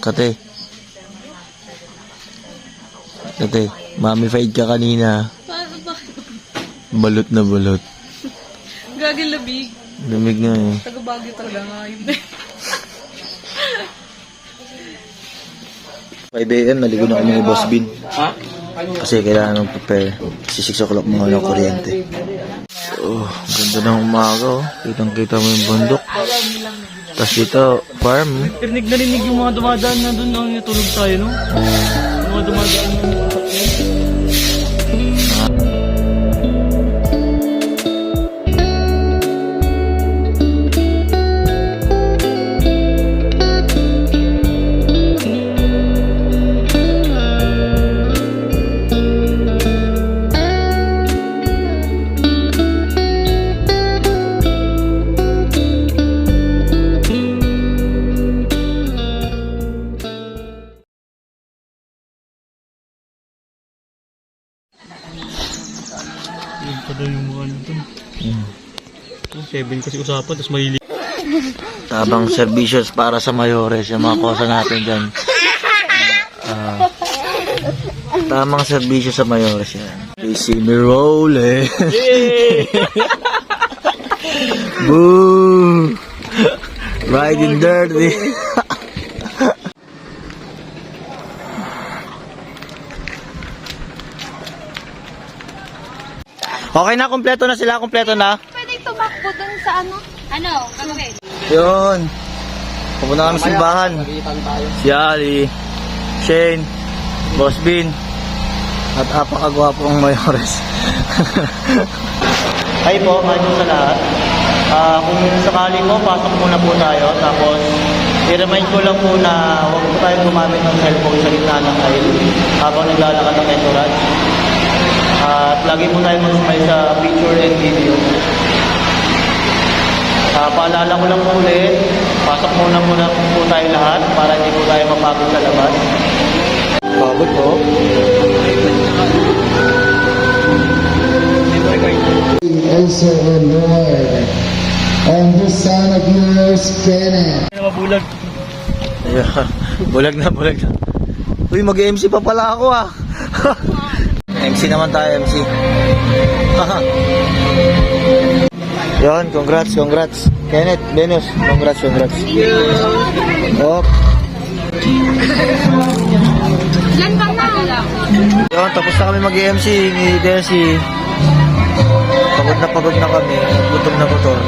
Kate. Kate, mamified ka kanina. Paano ba? Balot na balot. Gaging labig. Lamig nga eh. Taga-Baguio talaga nga yun. 5 AM, naligo na kami ni Boss Bin. Ha? Kasi kailangan mag-prepare. Kasi 6 o'clock mga ng kuryente. Oh, ganda ng umaga oh. Kitang-kita mo yung bundok. Tapos dito, farm. Rinig na rinig yung mga dumadaan na doon nang natulog tayo, no? Yung mga dumadaan na pa daw yung mga ano doon. 7 kasi usapan, tapos mahili. Tabang servicios para sa mayores. Yung mga kosa natin dyan. Tamang serbisyo sa mayores yan. They see me roll eh. Boo! Riding dirty. Okay na, kompleto na sila, kompleto na. Pwede tumakbo dun sa ano? Ano? Gagawin? Yun. Pupunta kami sa simbahan. Si Ali, Shane, Boss Bin, at apakagwapong mayores. Hi po, mahal sa lahat. Kung sakali po, pasok muna po tayo. Tapos, i-remind ko lang po na huwag po tayo gumamit ng cellphone sa gitna ng aisle habang naglalakad ng entourage. At lagi po tayo mag-smile sa picture and video. Paalala ko lang po ulit, pasok muna po tayo lahat para hindi po tayo mapagod sa labas. Pagod po. Also the Lord, and the son of yours, Bennett. Mabulag. Ayan, bulag na. Uy, mag-MC pa pala ako ah. MC naman tayo, MC. Yun, congrats. Kenneth, Venus, congrats. Oh. Diyan ka na. Yun, tapos na kami mag-MC ni Desi. Pagod na kami, gutom na gutom.